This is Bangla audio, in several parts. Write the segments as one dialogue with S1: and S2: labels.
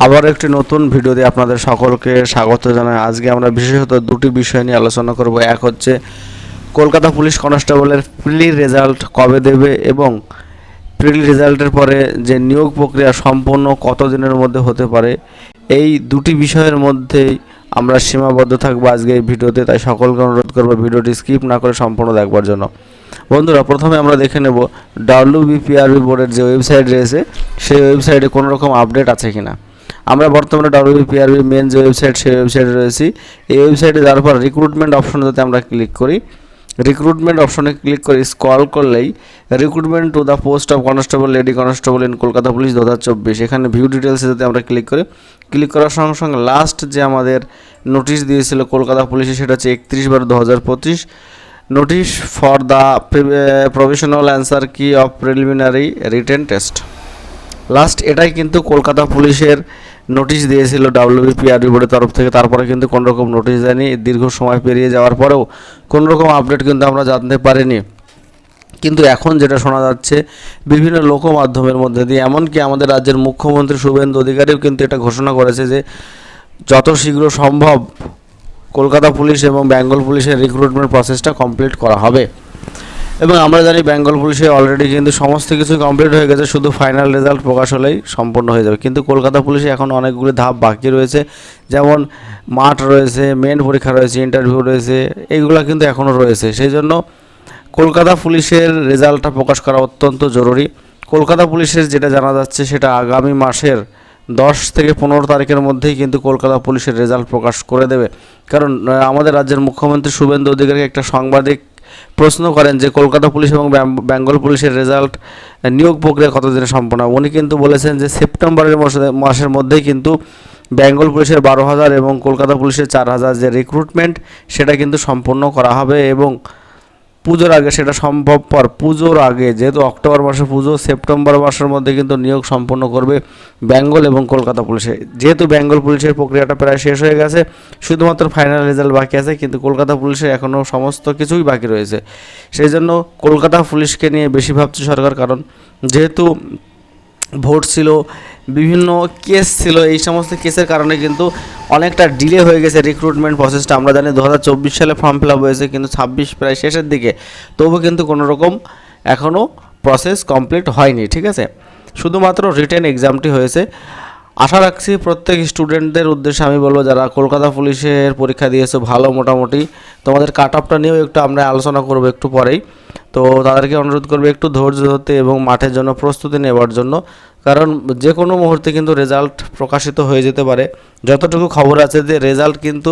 S1: আবার একটি নতুন ভিডিওতে আপনাদের সকলকে স্বাগত জানাই। আজকে আমরা বিশেষত দুটি বিষয় নিয়ে আলোচনা করব। এক হচ্ছে কলকাতা পুলিশ কনস্টেবলের প্রিলি রেজাল্ট কবে দেবে এবং প্রিলি রেজাল্টের পরে যে নিয়োগ প্রক্রিয়া সম্পন্ন কত দিনের মধ্যে হতে পারে। এই দুটি বিষয়ের মধ্যেই আমরা সীমাবদ্ধ থাকবো আজকে এই ভিডিওতে, তাই সকলকে অনুরোধ করবো ভিডিওটি স্কিপ না করে সম্পূর্ণ দেখবার জন্য। বন্ধুরা, প্রথমে আমরা দেখে নেব WBPRB বোর্ডের যে ওয়েবসাইট রয়েছে সেই ওয়েবসাইটে কোনো রকম আপডেট আছে কিনা। আমরা বর্তমানে WBPRB মেন যে ওয়েবসাইট সেই ওয়েবসাইটে রয়েছি। এই ওয়েবসাইটে যাওয়ার পর রিক্রুটমেন্ট অপশনে যদি আমরা ক্লিক করি, রিক্রুটমেন্ট অপশনে ক্লিক করে স্ক্রল করলেই recruitment to the post of constable lady constable in Kolkata police 2024, এখানে ভিউ ডিটেলসে যদি আমরা ক্লিক করার সঙ্গে সঙ্গে লাস্ট যে আমাদের নোটিশ দিয়েছিল কলকাতা পুলিশে সেটা হচ্ছে 31/12/2025, notice for the provisional answer key of preliminary written test. Last এটাই কিন্তু কলকাতা পুলিশের নোটিশ দিয়েছিল WBPRB বোর্ডের তরফ থেকে। তারপরে কিন্তু কোনো রকম নোটিশ দেয়নি। দীর্ঘ সময় পেরিয়ে যাওয়ার পরেও কোনো রকম আপডেট কিন্তু আমরা জানতে পারিনি। কিন্তু এখন যেটা শোনা যাচ্ছে বিভিন্ন লোকমাধ্যমের মধ্যে দিয়ে, এমনকি আমাদের রাজ্যের মুখ্যমন্ত্রী শুভেন্দু অধিকারীও কিন্তু এটা ঘোষণা করেছে যে যত শীঘ্র সম্ভব কলকাতা পুলিশ এবং বেঙ্গল পুলিশের রিক্রুটমেন্ট প্রসেসটা কমপ্লিট করা হবে। এবং আমরা জানি বেঙ্গল পুলিশে অলরেডি কিন্তু সমস্ত কিছু কমপ্লিট হয়ে গেছে, শুধু ফাইনাল রেজাল্ট প্রকাশ হলেই সম্পূর্ণ হয়ে যাবে। কিন্তু কলকাতা পুলিশে এখন অনেকগুলি ধাপ বাকি রয়েছে, যেমন মাঠ রয়েছে, মেন পরীক্ষা রয়েছে, ইন্টারভিউ রয়েছে, এইগুলো কিন্তু এখনও রয়েছে। সেই জন্য কলকাতা পুলিশের রেজাল্টটা প্রকাশ করা অত্যন্ত জরুরি। কলকাতা পুলিশের যেটা জানা যাচ্ছে সেটা আগামী মাসের 10 থেকে 15 তারিখের মধ্যেই কিন্তু কলকাতা পুলিশের রেজাল্ট প্রকাশ করে দেবে। কারণ আমাদের রাজ্যের মুখ্যমন্ত্রী শুভেন্দু অধিকারীকে একটা সাংবাদিক প্রশ্ন করেন যে কলকাতা পুলিশ এবং বেঙ্গল পুলিশের রেজাল্ট নিয়োগ প্রক্রিয়া কতদিনে সম্পন্ন হবে। উনি কিন্তু বলেছেন যে সেপ্টেম্বরের মাসের মধ্যেই কিন্তু বেঙ্গল পুলিশের 12,000 এবং কলকাতা পুলিশের 4,000 যে রিক্রুটমেন্ট সেটা কিন্তু সম্পন্ন করা হবে এবং পুজোর আগে সেটা সম্ভবপর। পুজোর আগে, যেহেতু অক্টোবর মাসে পুজো, সেপ্টেম্বর মাসের মধ্যে কিন্তু নিয়োগ সম্পন্ন করবে বেঙ্গল এবং কলকাতা পুলিশে। যেহেতু বেঙ্গল পুলিশের প্রক্রিয়াটা প্রায় শেষ হয়ে গেছে, শুধুমাত্র ফাইনাল রেজাল্ট বাকি আছে, কিন্তু কলকাতা পুলিশের এখনও সমস্ত কিছুই বাকি রয়েছে। সেই জন্য কলকাতা পুলিশকে নিয়ে বেশি ভাবছে সরকার, কারণ যেহেতু ভোট ছিল, বিভিন্ন কেস ছিল, এই সমস্ত কেসের কারণে কিন্তু অনেকটা ডিলে হয়ে গেছে রিক্রুটমেন্ট প্রসেসটা। আমরা জানি 2024 সালে ফর্ম ফিল আপ হয়েছে, কিন্তু 26 প্রায় শেষের দিকে, তবু কিন্তু কোনো রকম এখনও প্রসেস কমপ্লিট হয়নি। ঠিক আছে, শুধুমাত্র রিটেন এক্সামটি হয়েছে। আশা রাখছি প্রত্যেক স্টুডেন্টদের উদ্দেশ্যে আমি বলবো, যারা কলকাতা পুলিশের পরীক্ষা দিয়েছে ভালো, মোটামুটি তোমাদের কাট অফটা নিয়েও একটু আমরা আলোচনা করবো একটু পরেই। তো তাদেরকে অনুরোধ করবে একটু ধৈর্য ধরতে এবং মাঠের জন্য প্রস্তুতি নেওয়ার জন্য, কারণ যে কোনো মুহূর্তে কিন্তু রেজাল্ট প্রকাশিত হয়ে যেতে পারে। যতটুকু খবর আছে যে রেজাল্ট কিন্তু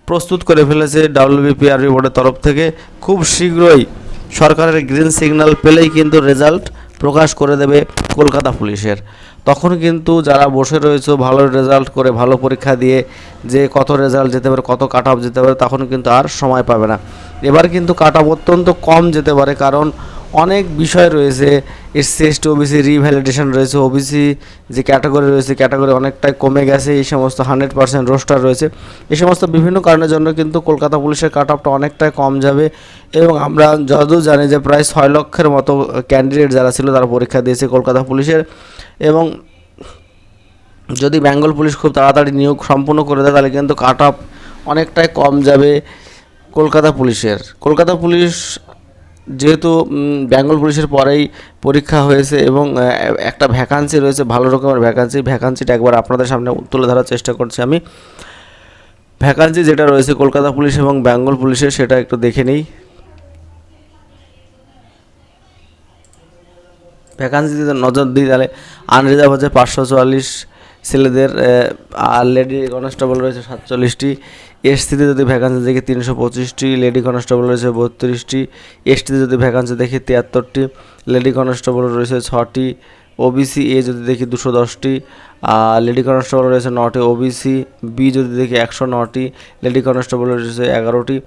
S1: প্রস্তুত করে ফেলেছে WBPRB বোর্ডের তরফ থেকে। খুব শীঘ্রই সরকারের গ্রিন সিগন্যাল পেলেই কিন্তু রেজাল্ট প্রকাশ করে দেবে কলকাতা পুলিশের। তখন কিন্তু যারা বসে রয়েছে ভালো রেজাল্ট করে, ভালো পরীক্ষা দিয়ে যে কত রেজাল্ট যেতে পারে, কত কাট অফ যেতে পারে, তখন কিন্তু আর সময় পাবে না। এবার কিন্তু কাট অফ অত্যন্ত কম যেতে পারে, কারণ অনেক বিষয় রয়েছে। SC/ST OBC রিভ্যালিডেশন রয়েছে, ওবিসি যে ক্যাটাগরি রয়েছে, ক্যাটাগরি অনেকটাই কমে গেছে, এই সমস্ত 100% রোস্টার রয়েছে। এই সমস্ত বিভিন্ন কারণের জন্য কিন্তু কলকাতা পুলিশের কাট অফটা অনেকটাই কম যাবে। এবং আমরা যতদূর জানি যে প্রায় 6 লক্ষের মতো ক্যান্ডিডেট যারা ছিল তারা পরীক্ষা দিয়েছে কলকাতা পুলিশের। এবং যদি বেঙ্গল পুলিশ খুব তাড়াতাড়ি নিয়োগ সম্পূর্ণ করে দেয়, তাহলে কিন্তু কাট অফ অনেকটাই কম যাবে কলকাতা পুলিশের। কলকাতা পুলিশ যেহেতু বেঙ্গল পুলিশের পরেই পরীক্ষা হয়েছে এবং একটা ভ্যাকান্সি রয়েছে, ভালো রকমের ভ্যাকান্সিটা একবার আপনাদের সামনে তুলে ধরার চেষ্টা করছি আমি। ভ্যাকান্সি যেটা রয়েছে কলকাতা পুলিশ এবং বেঙ্গল পুলিশের, সেটা একটু দেখে নিই। ভ্যাকান্সিতে নজর দিই তাহলে আনরিজার্ভ হচ্ছে 544 ছেলেদের, আর লেডি কনস্টেবল রয়েছে 47টি। SC-তে যদি ভ্যাকান্সি দেখি 325টি, লেডি কনস্টেবল রয়েছে 32টি। ST-তে যদি ভ্যাকান্সি দেখি 73টি, লেডি কনস্টেবল রয়েছে 6টি। OBC A যদি দেখি 210টি, লেডি কনস্টেবল রয়েছে 9টি। OBC B যদি দেখি 109টি, লেডি কনস্টেবল রয়েছে 11টি।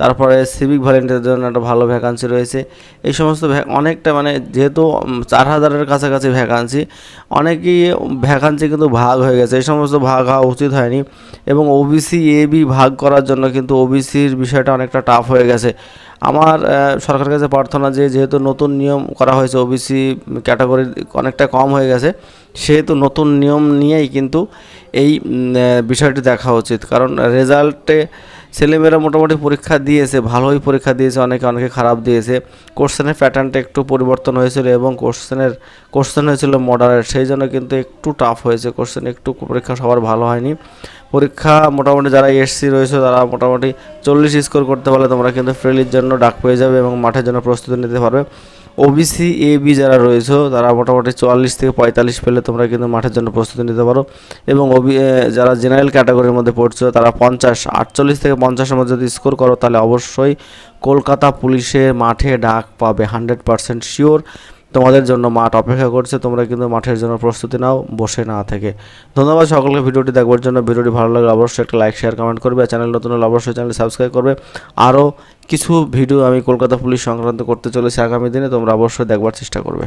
S1: তারপরে সিভিক ভলেন্টিয়ারের জন্য একটা ভালো ভ্যাকান্সি রয়েছে। এই সমস্ত অনেকটা, মানে যেহেতু 4,000-এর কাছাকাছি ভ্যাকান্সি, অনেকেই ভ্যাকান্সি কিন্তু ভাগ হয়ে গেছে, এই সমস্ত ভাগ হওয়া উচিত হয়নি। এবং OBC AB ভাগ করার জন্য কিন্তু OBCর বিষয়টা অনেকটা টাফ হয়ে গেছে। আমার সরকারের কাছে প্রার্থনা যে যেহেতু নতুন নিয়ম করা হয়েছে, OBC ক্যাটাগরি অনেকটা কম হয়ে গেছে, সেহেতু নতুন নিয়ম নিয়েই কিন্তু এই বিষয়টি দেখা উচিত, কারণ রেজাল্টে ছেলেমেয়েরা মোটামুটি পরীক্ষা দিয়েছে, ভালোই পরীক্ষা দিয়েছে, অনেকে খারাপ দিয়েছে। কোশ্চেনের প্যাটার্নটা একটু পরিবর্তন হয়েছিল এবং কোশ্চেন হয়েছিল মডারেট, সেই জন্য কিন্তু একটু টাফ হয়েছে কোশ্চেন, একটু পরীক্ষা সবার ভালো হয়নি। পরীক্ষা মোটামুটি যারা এসসি রয়েছে তারা মোটামুটি 40 স্কোর করতে পারলে তোমরা কিন্তু ফ্রেলির জন্য ডাক পেয়ে যাবে এবং মাঠের জন্য প্রস্তুতি নিতে পারবে। ওবিসি এবি যারা রয়েছে তারা মোটামুটি 44 থেকে 45 পেলে তোমরা কিন্তু মাঠের জন্য প্রস্তুতি নিতে পারো। এবং যারা জেনারেল ক্যাটাগরির মধ্যে পড়ছো তারা 48 থেকে 50-এর মধ্যে যদি স্কোর করো তাহলে অবশ্যই কলকাতা পুলিশের মাঠে ডাক পাবে, 100% শিওর। তোমাদের জন্য মাঠ অপেক্ষা করছে, তোমরা কিন্তু মাঠের জন্য প্রস্তুতি নাও বসে না থেকে। ধন্যবাদ সকলকে ভিডিওটি দেখবার জন্য। ভিডিওটি ভালো লাগলে অবশ্যই একটা লাইক শেয়ার কমেন্ট করবে, আর চ্যানেল নতুন হলে অবশ্যই চ্যানেল সাবস্ক্রাইব করবে। আরও কিছু ভিডিও আমি কলকাতা পুলিশ সংক্রান্ত করতে চলেছি আগামী দিনে, তোমরা অবশ্যই দেখবার চেষ্টা করবে।